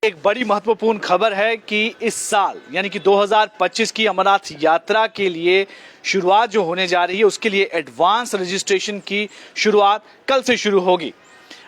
एक बड़ी महत्वपूर्ण खबर है कि इस साल यानी कि 2025 की अमरनाथ यात्रा के लिए शुरुआत जो होने जा रही है उसके लिए एडवांस रजिस्ट्रेशन की शुरुआत कल से शुरू होगी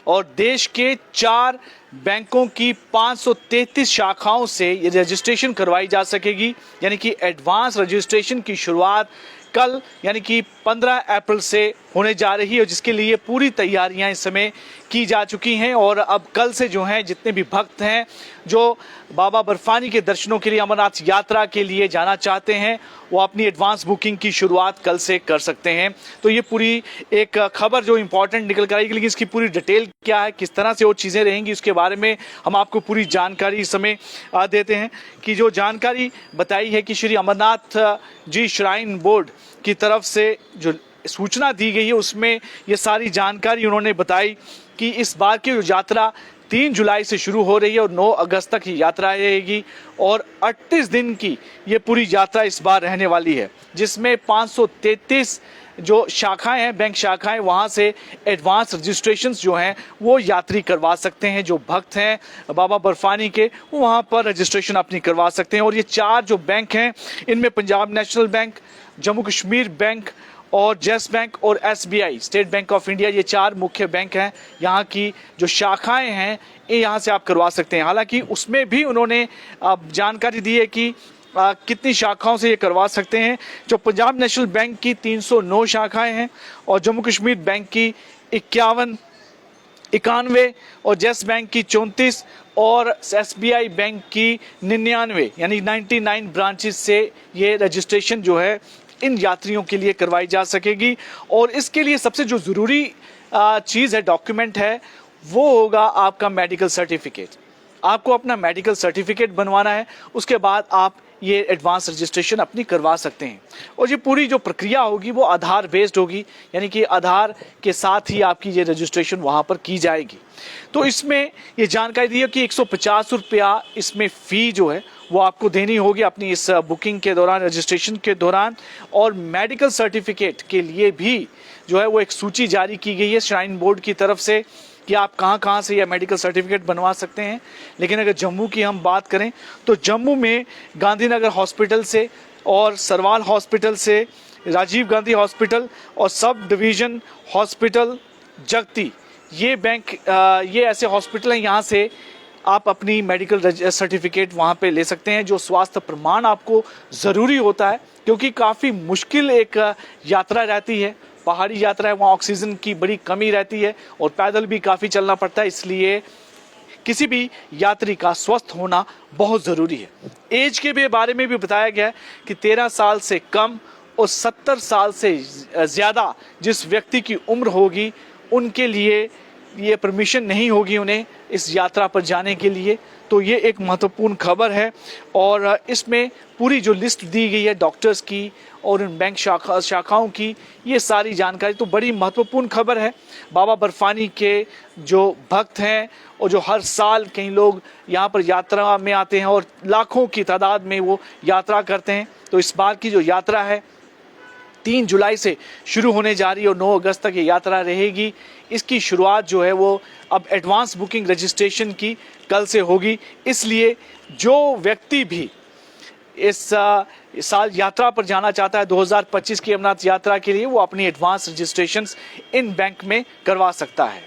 और देश के 4 बैंकों की 533 शाखाओं से ये रजिस्ट्रेशन करवाई जा सकेगी। यानी कि एडवांस रजिस्ट्रेशन की शुरुआत कल यानी कि 15 अप्रैल से होने जा रही है, जिसके लिए पूरी तैयारियां इस समय की जा चुकी हैं। और अब कल से जो हैं जितने भी भक्त हैं जो बाबा बर्फानी के दर्शनों के लिए अमरनाथ यात्रा के लिए जाना चाहते हैं वो अपनी एडवांस बुकिंग की शुरुआत कल से कर सकते हैं। तो ये पूरी एक खबर जो इंपॉर्टेंट निकल कर आएगी, लेकिन इसकी पूरी डिटेल क्या है, किस तरह से वो चीज़ें रहेंगी, उसके बारे में हम आपको पूरी जानकारी इस समय देते हैं। कि जो जानकारी बताई है कि श्री अमरनाथ जी श्राइन बोर्ड की तरफ से जो सूचना दी गई है उसमें ये सारी जानकारी उन्होंने बताई कि इस बार की जो यात्रा 3 जुलाई से शुरू हो रही है और 9 अगस्त तक ये यात्रा रहेगी और 38 दिन की ये पूरी यात्रा इस बार रहने वाली है, जिसमें 533 जो शाखाएं हैं, बैंक शाखाएं, वहां से एडवांस रजिस्ट्रेशंस जो हैं वो यात्री करवा सकते हैं। जो भक्त हैं बाबा बर्फानी के वो वहां पर रजिस्ट्रेशन अपनी करवा सकते हैं। और ये 4 जो बैंक हैं इनमें Punjab national bank, Jammu Kashmir bank और येस बैंक और SBI state bank of India, ये 4 मुख्य बैंक हैं। यहाँ की जो शाखाएं हैं ये यहाँ से आप करवा सकते हैं। हालांकि उसमें भी उन्होंने जानकारी दी है कि कितनी शाखाओं से ये करवा सकते हैं। जो पंजाब नेशनल बैंक की 309 शाखाएं हैं और जम्मू कश्मीर बैंक की 91 और येस बैंक की 34 और SBI बैंक की 99 यानी 99 ब्रांचेस से ये रजिस्ट्रेशन जो है इन यात्रियों के लिए करवाई जा सकेगी। और इसके लिए सबसे जो ज़रूरी चीज़ है, डॉक्यूमेंट है, वो होगा आपका मेडिकल सर्टिफिकेट। आपको अपना मेडिकल सर्टिफिकेट बनवाना है, उसके बाद आप ये एडवांस रजिस्ट्रेशन अपनी करवा सकते हैं। और ये पूरी जो प्रक्रिया होगी वो आधार बेस्ड होगी, यानी कि आधार के साथ ही आपकी ये रजिस्ट्रेशन वहाँ पर की जाएगी। तो इसमें ये जानकारी दी है कि 150 रुपया इसमें फ़ी जो है वो आपको देनी होगी अपनी इस बुकिंग के दौरान, रजिस्ट्रेशन के दौरान। और मेडिकल सर्टिफिकेट के लिए भी जो है वो एक सूची जारी की गई है श्राइन बोर्ड की तरफ से कि आप कहाँ से यह मेडिकल सर्टिफिकेट बनवा सकते हैं। लेकिन अगर जम्मू की हम बात करें तो जम्मू में गांधीनगर हॉस्पिटल से और सरवाल हॉस्पिटल से, राजीव गांधी हॉस्पिटल और सब डिवीज़न हॉस्पिटल जगती, ये बैंक ये ऐसे हॉस्पिटल हैं, यहाँ से आप अपनी मेडिकल सर्टिफिकेट वहाँ पे ले सकते हैं। जो स्वास्थ्य प्रमाण आपको ज़रूरी होता है, क्योंकि काफ़ी मुश्किल एक यात्रा रहती है, पहाड़ी यात्रा है, वहाँ ऑक्सीजन की बड़ी कमी रहती है और पैदल भी काफ़ी चलना पड़ता है, इसलिए किसी भी यात्री का स्वस्थ होना बहुत ज़रूरी है। एज के बारे में भी बताया गया है कि 13 साल से कम और 70 साल से ज़्यादा जिस व्यक्ति की उम्र होगी उनके लिए ये परमिशन नहीं होगी उन्हें इस यात्रा पर जाने के लिए। तो ये एक महत्वपूर्ण खबर है और इसमें पूरी जो लिस्ट दी गई है डॉक्टर्स की और इन बैंक शाखाओं की, ये सारी जानकारी तो बड़ी महत्वपूर्ण खबर है। बाबा बर्फानी के जो भक्त हैं और जो हर साल कई लोग यहाँ पर यात्रा में आते हैं और लाखों की तादाद में वो यात्रा करते हैं, तो इस बार की जो यात्रा है 3 जुलाई से शुरू होने जा रही है और 9 अगस्त तक ये यात्रा रहेगी। इसकी शुरुआत जो है वो अब एडवांस बुकिंग रजिस्ट्रेशन की कल से होगी। इसलिए जो व्यक्ति भी इस साल यात्रा पर जाना चाहता है 2025 की अमरनाथ यात्रा के लिए, वो अपनी एडवांस रजिस्ट्रेशंस इन बैंक में करवा सकता है।